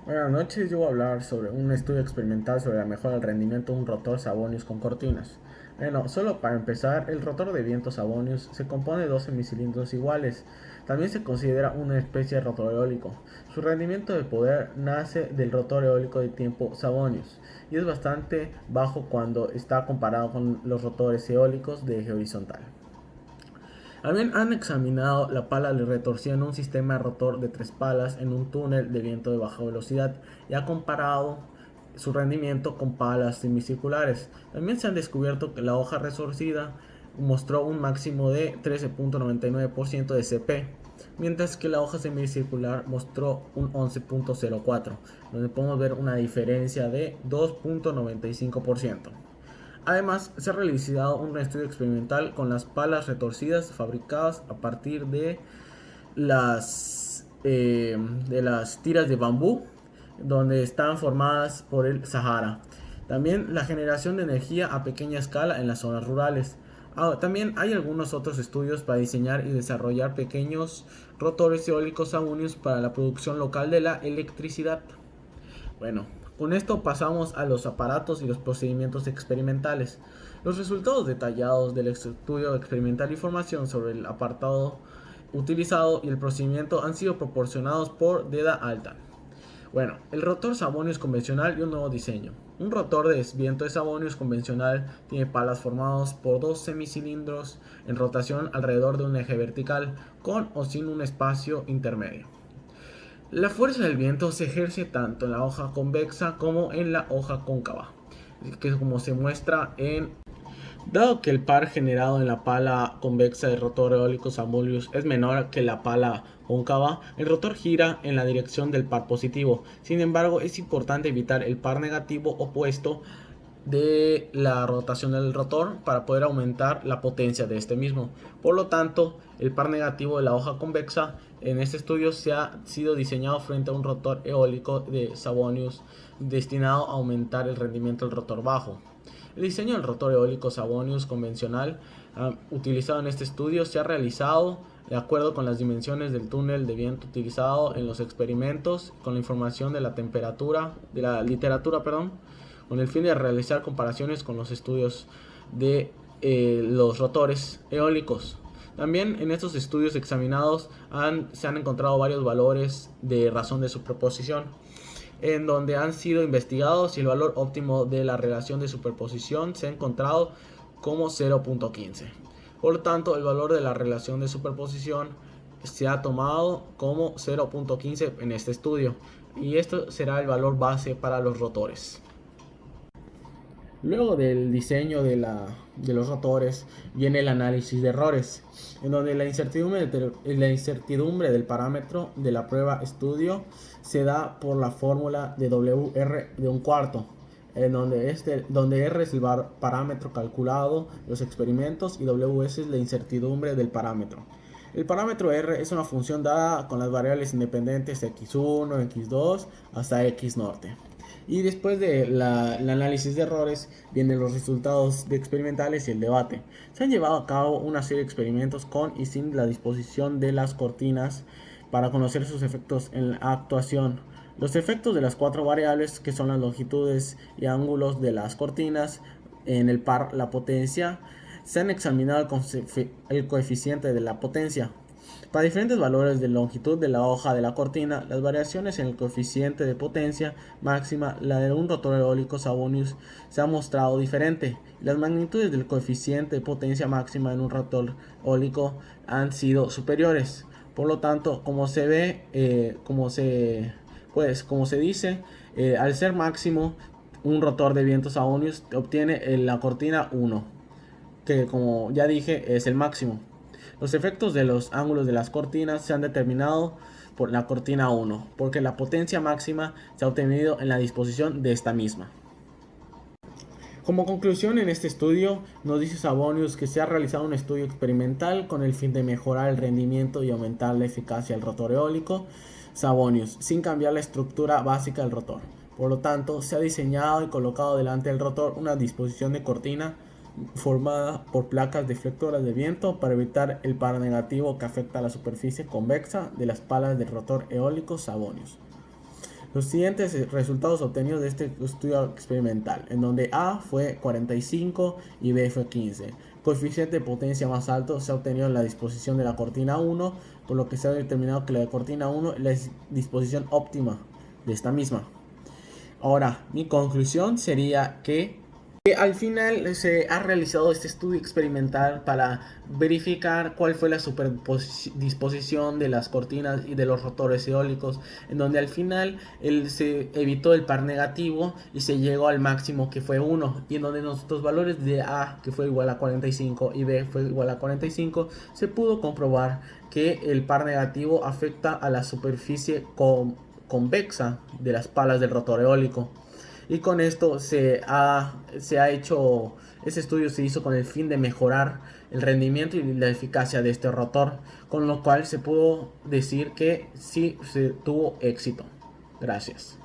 Buenas noches, yo voy a hablar sobre un estudio experimental sobre la mejora del rendimiento de un rotor Savonius con cortinas. Bueno, solo para empezar, el rotor de viento Savonius se compone de dos semicilindros iguales. También se considera una especie de rotor eólico. Su rendimiento de poder nace del rotor eólico de tiempo Savonius y es bastante bajo cuando está comparado con los rotores eólicos de eje horizontal. También han examinado la pala de retorsión en un sistema de rotor de tres palas en un túnel de viento de baja velocidad y ha comparado su rendimiento con palas semicirculares. También se han descubierto que la hoja retorcida mostró un máximo de 13.99% de CP, mientras que la hoja semicircular mostró un 11.04, donde podemos ver una diferencia de 2.95%. Además, se ha realizado un estudio experimental con las palas retorcidas fabricadas a partir de las tiras de bambú, donde están formadas por el Sahara. También la generación de energía a pequeña escala en las zonas rurales. También hay algunos otros estudios para diseñar y desarrollar pequeños rotores eólicos aúneos para la producción local de la electricidad. Bueno, con esto pasamos a los aparatos y los procedimientos experimentales. Los resultados detallados del estudio experimental y información sobre el apartado utilizado y el procedimiento han sido proporcionados por Deda Alta. Bueno, el rotor Savonius convencional y un nuevo diseño. Un rotor de viento de Savonius convencional tiene palas formadas por dos semicilindros en rotación alrededor de un eje vertical, con o sin un espacio intermedio. La fuerza del viento se ejerce tanto en la hoja convexa como en la hoja cóncava, que como se muestra en... Dado que el par generado en la pala convexa del rotor eólico Savonius es menor que la pala cóncava, el rotor gira en la dirección del par positivo. Sin embargo, es importante evitar el par negativo opuesto de la rotación del rotor para poder aumentar la potencia de este mismo. Por lo tanto, el par negativo de la hoja convexa en este estudio se ha sido diseñado frente a un rotor eólico de Savonius destinado a aumentar el rendimiento del rotor bajo. El diseño del rotor eólico Savonius convencional utilizado en este estudio se ha realizado de acuerdo con las dimensiones del túnel de viento utilizado en los experimentos, con la información de la temperatura, de la literatura, perdón, con el fin de realizar comparaciones con los estudios de los rotores eólicos. También en estos estudios examinados se han encontrado varios valores de razón de superposición, en donde han sido investigados y el valor óptimo de la relación de superposición se ha encontrado como 0.15. Por lo tanto, el valor de la relación de superposición se ha tomado como 0.15 en este estudio, y esto será el valor base para los rotores. Luego del diseño de los rotores viene el análisis de errores, en donde la incertidumbre del parámetro de la prueba estudio se da por la fórmula de WR de un cuarto, en donde R es el parámetro calculado, los experimentos, y WS es la incertidumbre del parámetro. El parámetro R es una función dada con las variables independientes x1, x2 hasta x norte. Y después del análisis de errores vienen los resultados de experimentales y el debate. Se han llevado a cabo una serie de experimentos con y sin la disposición de las cortinas para conocer sus efectos en la actuación. Los efectos de las cuatro variables, que son las longitudes y ángulos de las cortinas en el par la potencia, se han examinado el coeficiente de la potencia. Para diferentes valores de longitud de la hoja de la cortina, las variaciones en el coeficiente de potencia máxima, la de un rotor eólico Savonius, se ha mostrado diferente. Las magnitudes del coeficiente de potencia máxima en un rotor eólico han sido superiores. Por lo tanto, como se ve, como se dice, al ser máximo, un rotor de viento Savonius obtiene la cortina 1, que como ya dije es el máximo. Los efectos de los ángulos de las cortinas se han determinado por la cortina 1, porque la potencia máxima se ha obtenido en la disposición de esta misma. Como conclusión, en este estudio nos dice Savonius que se ha realizado un estudio experimental con el fin de mejorar el rendimiento y aumentar la eficacia del rotor eólico Savonius sin cambiar la estructura básica del rotor. Por lo tanto, se ha diseñado y colocado delante del rotor una disposición de cortina formada por placas deflectoras de viento para evitar el par negativo que afecta a la superficie convexa de las palas del rotor eólico Savonius. Los siguientes resultados obtenidos de este estudio experimental, en donde A fue 45 y B fue 15. Coeficiente de potencia más alto se ha obtenido en la disposición de la cortina 1, por lo que se ha determinado que la cortina 1 es la disposición óptima de esta misma. Ahora, mi conclusión sería que al final se ha realizado este estudio experimental para verificar cuál fue la superdisposición de las cortinas y de los rotores eólicos, en donde al final se evitó el par negativo y se llegó al máximo, que fue 1, y en donde nuestros valores de A, que fue igual a 45, y B fue igual a 45, se pudo comprobar que el par negativo afecta a la superficie convexa de las palas del rotor eólico. Y con esto se ha hecho, este estudio se hizo con el fin de mejorar el rendimiento y la eficacia de este rotor, con lo cual se pudo decir que sí se tuvo éxito. Gracias.